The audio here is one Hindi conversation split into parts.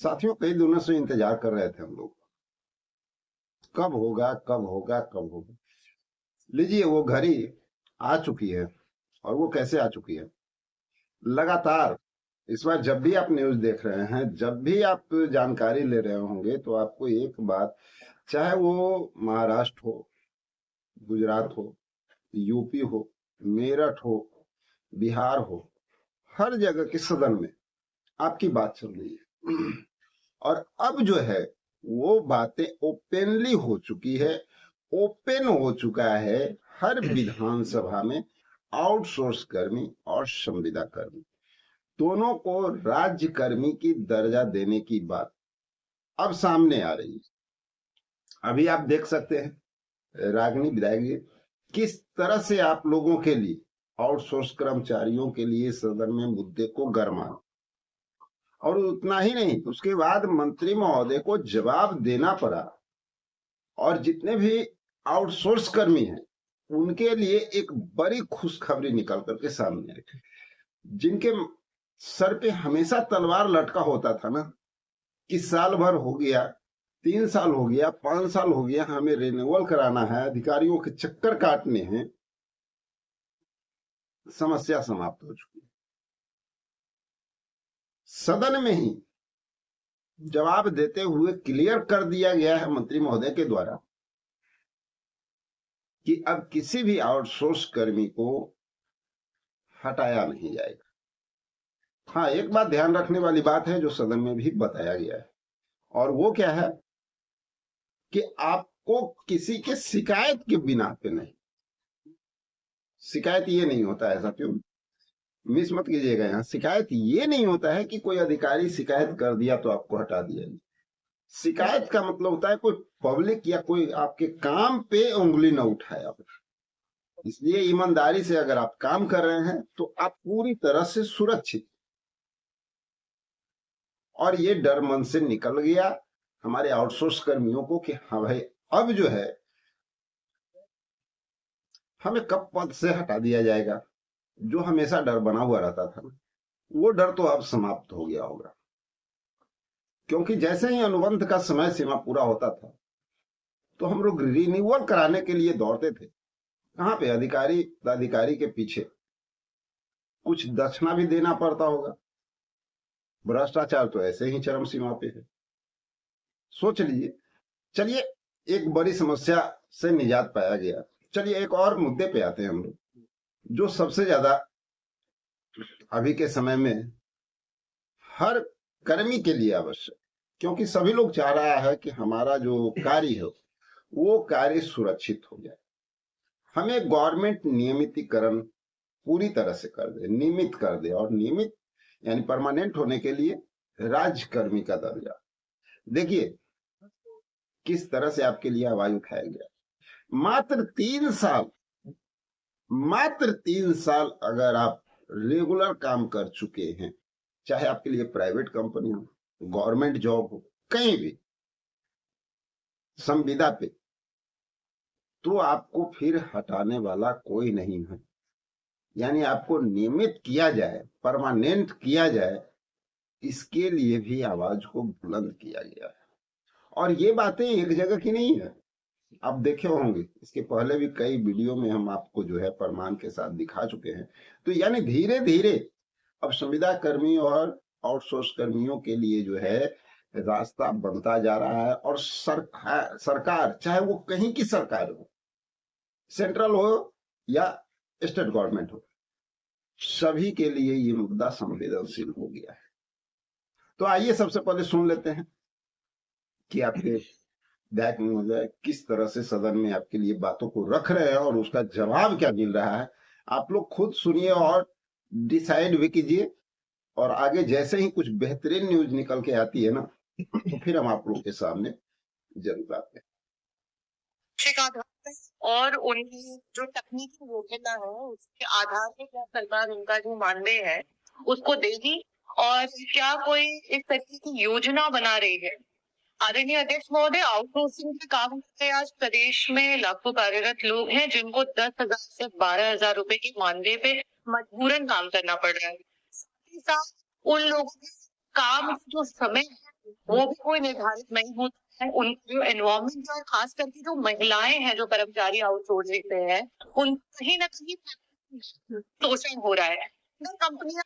साथियों, कई दिनों से इंतजार कर रहे थे हम लोग, कब होगा कब होगा कब होगा। लीजिए, वो घड़ी आ चुकी है। और वो कैसे आ चुकी है? लगातार। इस बार जब भी आप न्यूज देख रहे हैं, जब भी आप जानकारी ले रहे होंगे, तो आपको एक बात, चाहे वो महाराष्ट्र हो, गुजरात हो, यूपी हो, मेरठ हो, बिहार हो, हर जगह के सदन में आपकी बात चल रही है। और अब जो है, वो बातें ओपनली हो चुकी है, ओपन हो चुका है। हर विधानसभा में आउटसोर्स कर्मी और संविदा कर्मी दोनों को राज्य कर्मी की दर्जा देने की बात अब सामने आ रही है। अभी आप देख सकते हैं, रागिनी विधायक जी किस तरह से आप लोगों के लिए, आउटसोर्स कर्मचारियों के लिए सदन में मुद्दे को गरमा। और उतना ही नहीं, उसके बाद मंत्री महोदय को जवाब देना पड़ा। और जितने भी आउटसोर्स कर्मी हैं, उनके लिए एक बड़ी खुशखबरी निकल करके सामने आई। जिनके सर पे हमेशा तलवार लटका होता था ना, कि साल भर हो गया, 3 साल हो गया, 5 साल हो गया, हमें रिन्यूअल कराना है, अधिकारियों के चक्कर काटने हैं। समस्या समाप्त हो चुकी है। सदन में ही जवाब देते हुए क्लियर कर दिया गया है मंत्री महोदय के द्वारा कि अब किसी भी आउटसोर्स कर्मी को हटाया नहीं जाएगा। हाँ, एक बात ध्यान रखने वाली बात है जो सदन में भी बताया गया है, और वो क्या है कि आपको किसी के शिकायत के बिना पे नहीं, शिकायत ये नहीं होता है साथियों, मिस मत कीजिएगा। यहाँ शिकायत ये नहीं होता है कि कोई अधिकारी शिकायत कर दिया तो आपको हटा दिया। शिकायत का मतलब होता है कोई पब्लिक या कोई आपके काम पे उंगली न उठाए आप। इसलिए ईमानदारी से अगर आप काम कर रहे हैं तो आप पूरी तरह से सुरक्षित। और ये डर मन से निकल गया हमारे आउटसोर्स कर्मियों को कि हाँ भाई, अब जो है हमें कब पद से हटा दिया जाएगा। जो हमेशा डर बना हुआ रहता था, वो डर तो अब समाप्त हो गया होगा। क्योंकि जैसे ही अनुबंध का समय सीमा पूरा होता था, तो हम लोग रिन्यूअल कराने के लिए दौड़ते थे। कहाँ पे अधिकारी के पीछे कुछ दक्षिणा भी देना पड़ता होगा। भ्रष्टाचार तो ऐसे ही चरम सीमा पे है। सोच लीजिए। चलिए, एक बड़ी समस्या से निजात पाया गया। चलिए, एक और मुद्दे पे आते हैं हम लोग, जो सबसे ज्यादा अभी के समय में हर कर्मी के लिए आवश्यक, क्योंकि सभी लोग चाह रहा है कि हमारा जो कार्य है वो कार्य सुरक्षित हो जाए। हमें गवर्नमेंट नियमितीकरण पूरी तरह से कर दे, नियमित कर दे। और नियमित यानी परमानेंट होने के लिए राज्य कर्मी का दर्जा। देखिए किस तरह से आपके लिए आवाज उठाया गया। मात्र 3 साल, मात्र 3 साल अगर आप रेगुलर काम कर चुके हैं, चाहे आपके लिए प्राइवेट कंपनी हो, गवर्नमेंट जॉब हो, कहीं भी संविदा पे, तो आपको फिर हटाने वाला कोई नहीं है। यानी आपको नियमित किया जाए, परमानेंट किया जाए, इसके लिए भी आवाज को बुलंद किया गया है। और ये बातें एक जगह की नहीं है। आप देखे होंगे, इसके पहले भी कई वीडियो में हम आपको जो है प्रमाण के साथ दिखा चुके हैं। तो यानी धीरे धीरे अब संविदा कर्मी और आउटसोर्स कर्मियों के लिए जो है रास्ता बनता जा रहा है। और सरकार चाहे वो कहीं की सरकार हो, सेंट्रल हो या स्टेट गवर्नमेंट हो, सभी के लिए ये मुद्दा संवेदनशील हो गया है। तो आइए सबसे पहले सुन लेते हैं कि आपके बैक में हो जाए किस तरह से सदन में आपके लिए बातों को रख रहे हैं और उसका जवाब क्या मिल रहा है। आप लोग खुद सुनिए और डिसाइड भी कीजिए। और आगे जैसे ही कुछ बेहतरीन न्यूज निकल के आती है ना, तो फिर हम आप लोग के सामने जरूर आते हैं। और उनकी जो तकनीकी योग्यता है उसके आधार पे क्या सरकार उनका जो मानदेय है उसको देगी, और क्या कोई इस तरीके की योजना बना रही है। आदरणीय अध्यक्ष महोदय, आउटसोर्सिंग के काम करते आज प्रदेश में लाखों कार्यरत लोग हैं जिनको 10,000 से 12,000 रुपए की मानदेय पे मजबूरन काम करना पड़ रहा है। साथ ही साथ उन लोगों के काम का जो समय है वो भी कोई निर्धारित नहीं होता है। उन जो एनवायरमेंट और खास करके जो महिलाएं हैं जो कर्मचारी आउटसोर्सिंग पे है, उन कहीं ना कहीं शोषण हो रहा है। अगर कंपनियां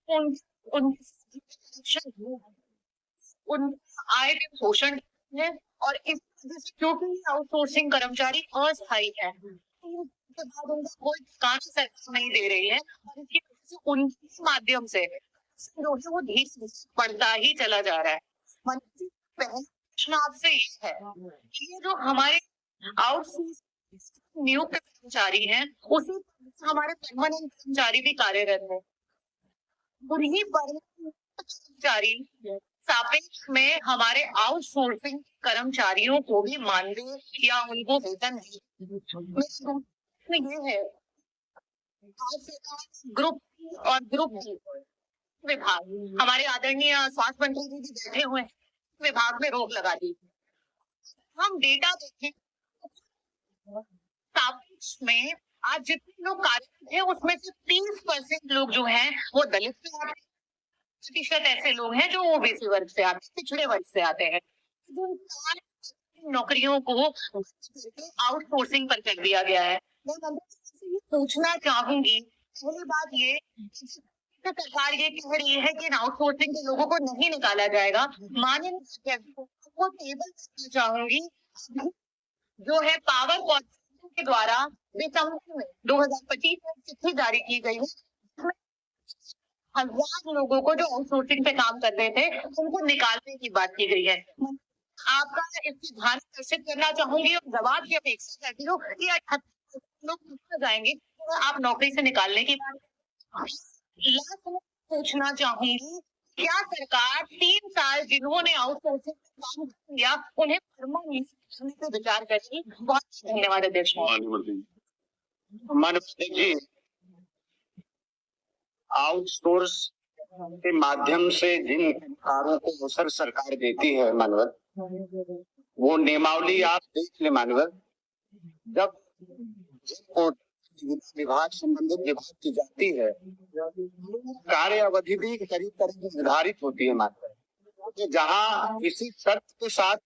उन उन उन आए दिन शोषण है, और इस वजह से क्योंकि आउटसोर्सिंग कर्मचारी अस्थायी है, उसके बाद उनका कोई काम सरकार नहीं दे रही है, और इसकी वजह से उनके माध्यम से जो है वो धीरे बढ़ता ही चला जा रहा है। पहला प्रश्न आपसे ये है कि ये जो हमारे आउटसोर्स नियुक्त कर्मचारी हैं, उसी हमारे परमानेंट कर्मचारी भी कार्यरत है। उन्हीं परमानेंट कर्मचारी सापेक्ष में हमारे आउटसोर्सिंग कर्मचारियों को भी मानदेय या उनको वेतन ये है। ग्रुप और ग्रुप विभाग, हमारे आदरणीय स्वास्थ्य मंत्री जी भी बैठे हुए हैं, विभाग में रोक लगा दी। हम डेटा देखें, सापेक्ष में आज जितने लोग कार्यरत हैं उसमें से 30% लोग जो हैं वो दलित से आते हैं, प्रतिशत ऐसे लोग हैं जो ओबीसी वर्ग से आते हैं, पिछड़े वर्ग से आते हैं। नौकरियों को आउटसोर्सिंग पर कर दिया गया है। मैं मंत्री से ये पूछना चाहूंगी, पहली बात ये सरकार ये कह रही है कि आउटसोर्सिंग के लोगों को नहीं निकाला जाएगा। माननीय को टेबल करना चाहूंगी, जो है पावर कॉर्पोरेशन के द्वारा दिसंबर में 2025 में चिट्ठी जारी की गई है, 1000 लोगों को जो आउटसोर्सिंग पे काम कर रहे थे उनको निकालने की बात की गई है। आपका इससे ध्यान आकर्षित करना चाहूंगी और जवाब की अपेक्षा करती हूँ कि 78 लोग जाएंगे तो आप नौकरी से निकालने की बात पूछना चाहूंगी, क्या सरकार 3 साल जिन्होंने आउटसोर्सिंग काम किया उन्हें परमानेंट करने पे विचार करेगी? बहुत धन्यवाद अध्यक्ष माननीय जी, आउटसोर्स के माध्यम से जिन कारों को अवसर सरकार देती है मानवर, वो नियमावली आप देख ले मानवर। जब विभाग संबंधित विभाग की जाती है, कार्य अवधि भी करीब करीब निर्धारित होती है मानवर, तो जहाँ किसी शर्त के साथ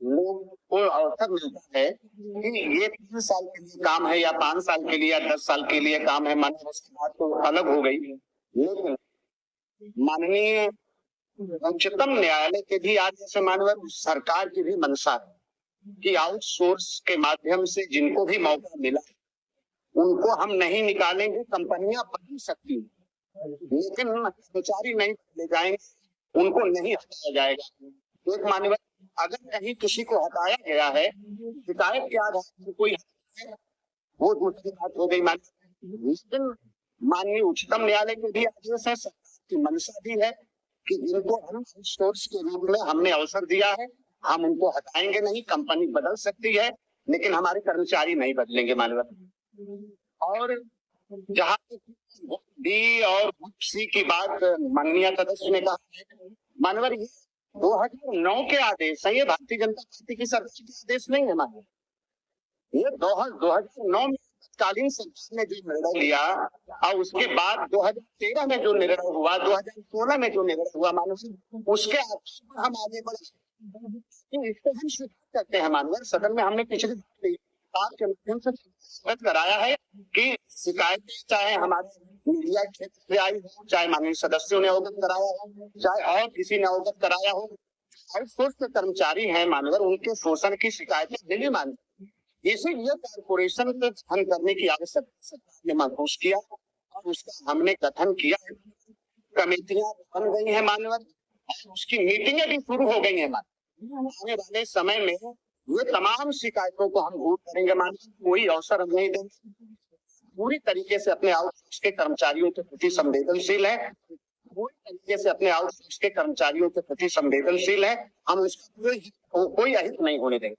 लोग को अवसर मिलता है कि ये 3 साल के लिए काम है या 5 साल के लिए या 10 साल के लिए काम है, मानव उसकी बात तो अलग हो गई। लेकिन माननीय उच्चतम न्यायालय के भी आज जैसे मानव सरकार की भी मंशा है कि आउटसोर्स के माध्यम से जिनको भी मौका मिला उनको हम नहीं निकालेंगे, कंपनियां बदल सकती हैं लेकिन कर्मचारी नहीं ले जाएंगे, उनको नहीं हटाया जाएगा। एक मानव अगर कहीं किसी को हटाया गया है, शिकायत के आधार पर कोई वो दूसरी बात हो गई। लेकिन माननीय उच्चतम न्यायालय के भी आदेश है, सरकार की मंशा भी है कि जिनको हम आउटसोर्स के रूप में हमने अवसर दिया है हम उनको हटाएंगे नहीं, कंपनी बदल सकती है लेकिन हमारे कर्मचारी नहीं बदलेंगे मानव। और जहाँ डी और सी की बात माननीय सदस्य ने कहा मानवर, ये 2009 के आदेश है, ये भारतीय जनता पार्टी की सरकार के आदेश नहीं है मानव। ये 2009 में तत्कालीन सरकार ने जो निर्णय लिया और उसके बाद 2013 में जो निर्णय हुआ, 2016 में जो निर्णय हुआ मानव, उसके आधार पर हम आगे बढ़े। इसको हम स्वीकार करते हैं मानव। सदन में हमने पिछले के माध्यम से कराया है कि शिकायतें चाहे हमारे मीडिया क्षेत्र से आई हो, चाहे माननीय सदस्यों ने अवगत कराया हो, चाहे और किसी ने अवगत कराया हो, आउटसोर्स के कर्मचारी हैं मानवर, उनके शोषण की शिकायतें मिली मानव। इसीलिए कॉर्पोरेशन को गठन करने की आवश्यकता ने महसूस किया और उसका हमने गठन किया। कमेटियां बन गई हैं मानवर और उसकी मीटिंगें भी शुरू हो गई हैं मानव। आने वाले समय में ये तमाम शिकायतों को हम दूर करेंगे मानव, कोई अवसर हम नहीं देंगे। पूरी तरीके से अपने आउटसोर्स के कर्मचारियों के प्रति संवेदनशील है, पूरी तरीके से अपने आउटसोर्स के कर्मचारियों के प्रति संवेदनशील है। हम उसका कोई अहित नहीं होने देंगे।